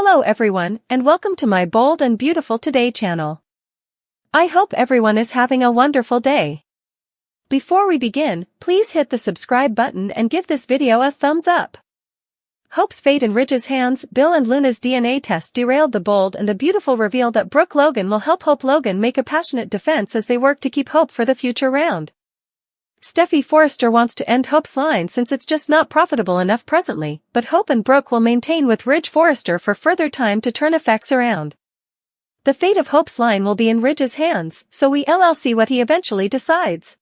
Hello everyone, and welcome to my Bold and Beautiful Today channel. I hope everyone is having a wonderful day. Before we begin, please hit the subscribe button and give this video a thumbs up. Hope's fate in Ridge's hands. Bill and Luna's DNA test derailed the Bold and the Beautiful reveal that Brooke Logan will help Hope Logan make a passionate defense as they work to keep hope for the future round. Steffy Forrester wants to end Hope's line since it's just not profitable enough presently, but Hope and Brooke will maintain with Ridge Forrester for further time to turn effects around. The fate of Hope's line will be in Ridge's hands, so we'll see what he eventually decides.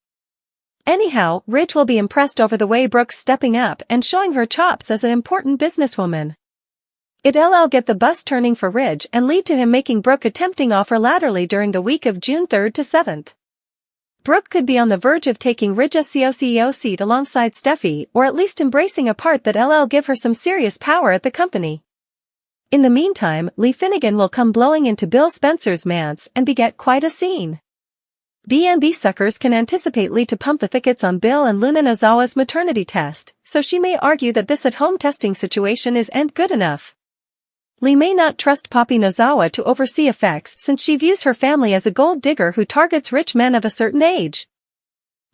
Anyhow, Ridge will be impressed over the way Brooke's stepping up and showing her chops as an important businesswoman. It'll get the bus turning for Ridge and lead to him making Brooke a tempting offer laterally during the week of June 3rd to 7th. Brooke could be on the verge of taking Ridge's CEO seat alongside Steffy, or at least embracing a part that'll give her some serious power at the company. In the meantime, Lee Finnegan will come blowing into Bill Spencer's manse and beget quite a scene. B&B suckers can anticipate Lee to pump the thickets on Bill and Luna Nozawa's maternity test, so she may argue that this at-home testing situation isn't good enough. Lee may not trust Poppy Nozawa to oversee effects since she views her family as a gold digger who targets rich men of a certain age.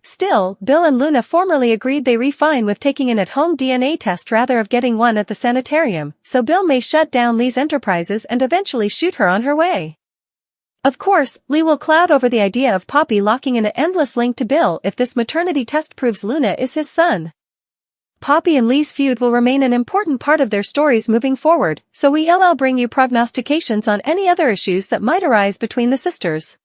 Still, Bill and Luna formerly agreed they'd fine with taking an at-home DNA test rather of getting one at the sanitarium, so Bill may shut down Lee's enterprises and eventually shoot her on her way. Of course, Lee will cloud over the idea of Poppy locking in an endless link to Bill if this maternity test proves Luna is his son. Poppy and Lee's feud will remain an important part of their stories moving forward, so we'll bring you prognostications on any other issues that might arise between the sisters.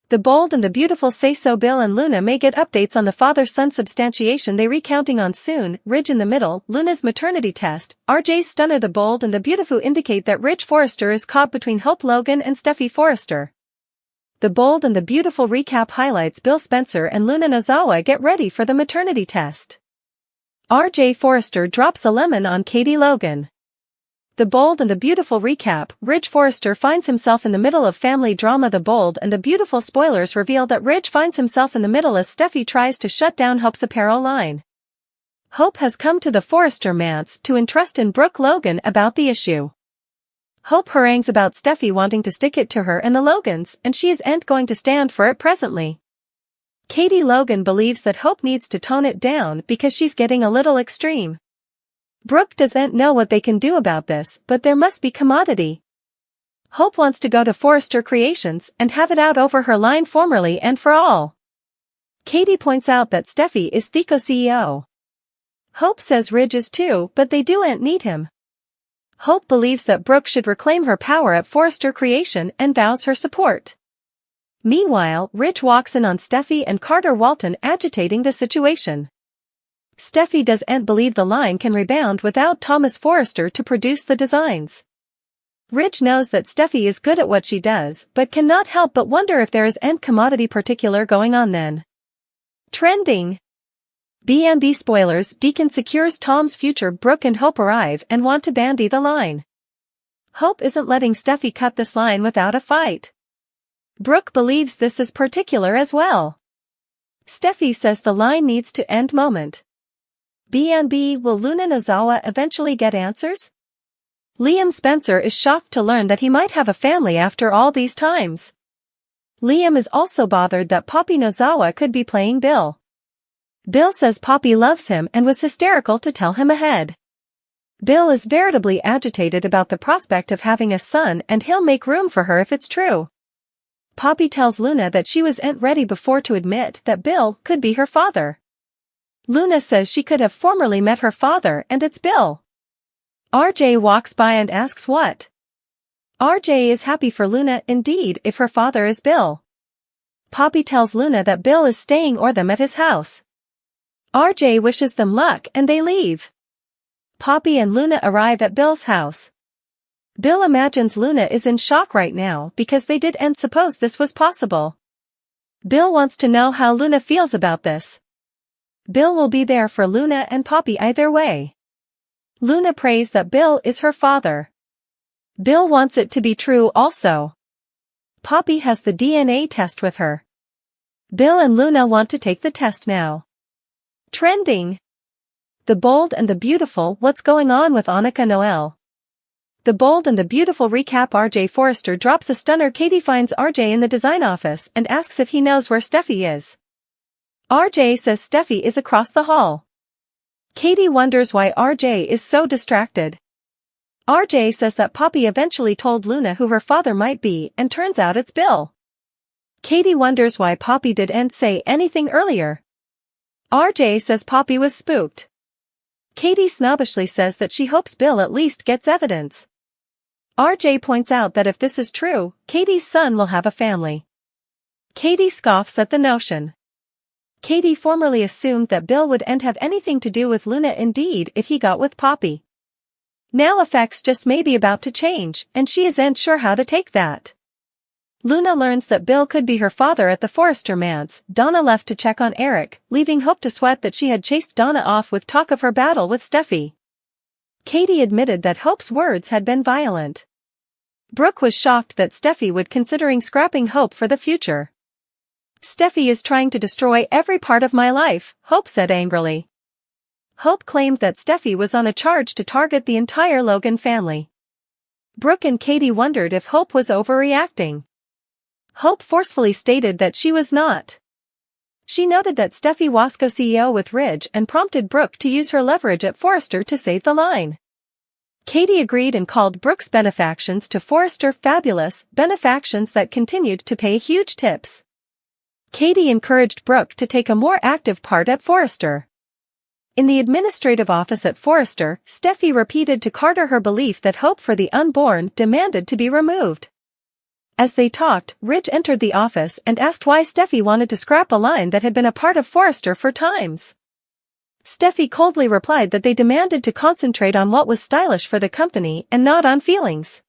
The Bold and the Beautiful say so. Bill and Luna may get updates on the father-son substantiation they recounting on soon. Ridge in the middle, Luna's maternity test, RJ's stunner. The Bold and the Beautiful indicate that Ridge Forrester is caught between Hope Logan and Steffy Forrester. The Bold and the Beautiful recap highlights Bill Spencer and Luna Nozawa get ready for the maternity test. RJ Forrester drops a lemon on Katie Logan. The Bold and the Beautiful recap, Ridge Forrester finds himself in the middle of family drama. The Bold and the Beautiful spoilers reveal that Ridge finds himself in the middle as Steffy tries to shut down Hope's apparel line. Hope has come to the Forrester manse to entrust in Brooke Logan about the issue. Hope harangues about Steffy wanting to stick it to her and the Logans, and she isn't going to stand for it presently. Katie Logan believes that Hope needs to tone it down because she's getting a little extreme. Brooke doesn't know what they can do about this, but there must be commodity. Hope wants to go to Forrester Creations and have it out over her line formerly and for all. Katie points out that Steffy is Theco CEO. Hope says Ridge is too, but they don't need him. Hope believes that Brooke should reclaim her power at Forrester Creation and vows her support. Meanwhile, Ridge walks in on Steffy and Carter Walton agitating the situation. Steffy doesn't believe the line can rebound without Thomas Forrester to produce the designs. Ridge knows that Steffy is good at what she does, but cannot help but wonder if there is any commodity particular going on then. Trending. B&B spoilers. Deacon secures Tom's future. Brooke and Hope arrive and want to bandy the line. Hope isn't letting Steffy cut this line without a fight. Brooke believes this is particular as well. Steffy says the line needs to end. Moment. B&B. Will Luna Nozawa eventually get answers? Liam Spencer is shocked to learn that he might have a family after all these times. Liam is also bothered that Poppy Nozawa could be playing Bill. Bill says Poppy loves him and was hysterical to tell him ahead. Bill is veritably agitated about the prospect of having a son and he'll make room for her if it's true. Poppy tells Luna that she wasn't ready before to admit that Bill could be her father. Luna says she could have formerly met her father and it's Bill. RJ walks by and asks what. RJ is happy for Luna indeed if her father is Bill. Poppy tells Luna that Bill is staying or them at his house. RJ wishes them luck and they leave. Poppy and Luna arrive at Bill's house. Bill imagines Luna is in shock right now because they didn't suppose this was possible. Bill wants to know how Luna feels about this. Bill will be there for Luna and Poppy either way. Luna prays that Bill is her father. Bill wants it to be true also. Poppy has the DNA test with her. Bill and Luna want to take the test now. Trending. The Bold and the Beautiful. What's going on with Annika Noel? The bold and the beautiful recap. RJ Forrester drops a stunner. Katie finds RJ in the design office and asks if he knows where Steffi is. RJ says Steffi is across the hall. Katie wonders why RJ is so distracted. RJ says that Poppy eventually told Luna who her father might be, and turns out it's Bill. Katie wonders why Poppy didn't say anything earlier. RJ says Poppy was spooked. Katie snobbishly says that she hopes Bill at least gets evidence. RJ points out that if this is true, Katie's son will have a family. Katie scoffs at the notion. Katie formerly assumed that Bill wouldn't have anything to do with Luna indeed if he got with Poppy. Now effects just may be about to change, and she isn't sure how to take that. Luna learns that Bill could be her father at the Forrester manse. Donna left to check on Eric, leaving Hope to sweat that she had chased Donna off with talk of her battle with Steffi. Katie admitted that Hope's words had been violent. Brooke was shocked that Steffi would considering scrapping Hope for the future. Steffi is trying to destroy every part of my life, Hope said angrily. Hope claimed that Steffi was on a charge to target the entire Logan family. Brooke and Katie wondered if Hope was overreacting. Hope forcefully stated that she was not. She noted that Steffi was co-CEO with Ridge and prompted Brooke to use her leverage at Forrester to save the line. Katie agreed and called Brooke's benefactions to Forrester fabulous, benefactions that continued to pay huge tips. Katie encouraged Brooke to take a more active part at Forrester. In the administrative office at Forrester, Steffi repeated to Carter her belief that Hope for the unborn demanded to be removed. As they talked, Ridge entered the office and asked why Steffi wanted to scrap a line that had been a part of Forrester for times. Steffi coldly replied that they demanded to concentrate on what was stylish for the company and not on feelings.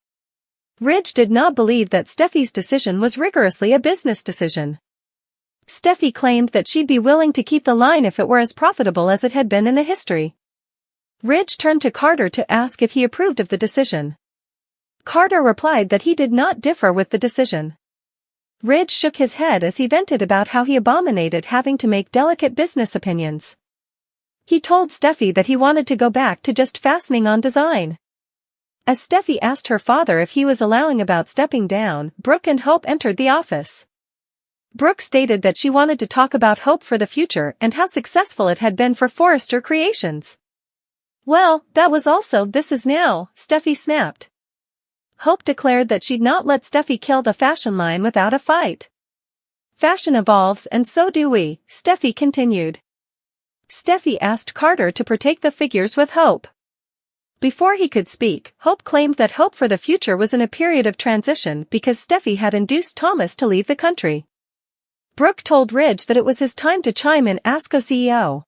Ridge did not believe that Steffi's decision was rigorously a business decision. Steffi claimed that she'd be willing to keep the line if it were as profitable as it had been in the history. Ridge turned to Carter to ask if he approved of the decision. Carter replied that he did not differ with the decision. Ridge shook his head as he vented about how he abominated having to make delicate business opinions. He told Steffi that he wanted to go back to just fastening on design. As Steffi asked her father if he was allowing about stepping down, Brooke and Hope entered the office. Brooke stated that she wanted to talk about Hope for the future and how successful it had been for Forrester Creations. Well, that was also this is now, Steffi snapped. Hope declared that she'd not let Steffi kill the fashion line without a fight. Fashion evolves and so do we, Steffi continued. Steffi asked Carter to partake the figures with Hope. Before he could speak, Hope claimed that Hope for the future was in a period of transition because Steffi had induced Thomas to leave the country. Brooke told Ridge that it was his time to chime in as co-CEO.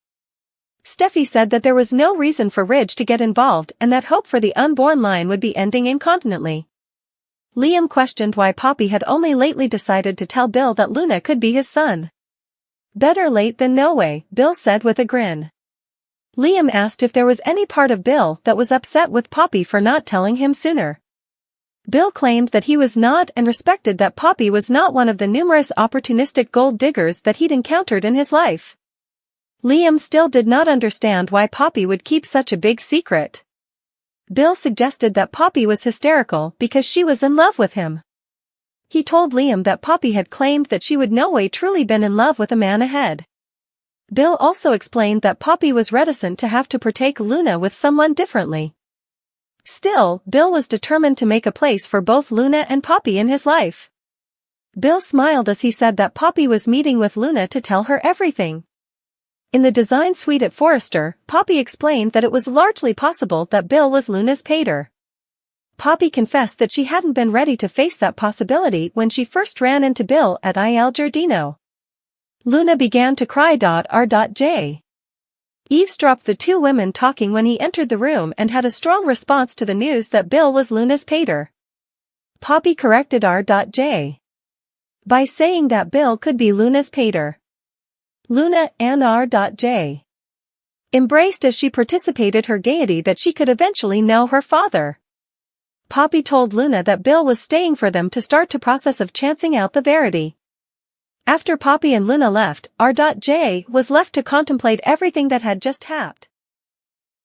Steffi said that there was no reason for Ridge to get involved and that Hope for the unborn line would be ending incontinently. Liam questioned why Poppy had only lately decided to tell Bill that Luna could be his son. Better late than no way, Bill said with a grin. Liam asked if there was any part of Bill that was upset with Poppy for not telling him sooner. Bill claimed that he was not and respected that Poppy was not one of the numerous opportunistic gold diggers that he'd encountered in his life. Liam still did not understand why Poppy would keep such a big secret. Bill suggested that Poppy was hysterical because she was in love with him. He told Liam that Poppy had claimed that she would no way truly been in love with a man ahead. Bill also explained that Poppy was reticent to have to partake Luna with someone differently. Still, Bill was determined to make a place for both Luna and Poppy in his life. Bill smiled as he said that Poppy was meeting with Luna to tell her everything. In the design suite at Forrester, Poppy explained that it was largely possible that Bill was Luna's pater. Poppy confessed that she hadn't been ready to face that possibility when she first ran into Bill at Il Giardino. Luna began to cry. R.J. eavesdropped the two women talking when he entered the room and had a strong response to the news that Bill was Luna's pater. Poppy corrected R.J. by saying that Bill could be Luna's pater. Luna and R.J. embraced as she participated her gaiety that she could eventually know her father. Poppy told Luna that Bill was staying for them to start the process of chancing out the verity. After Poppy and Luna left, R.J. was left to contemplate everything that had just happened.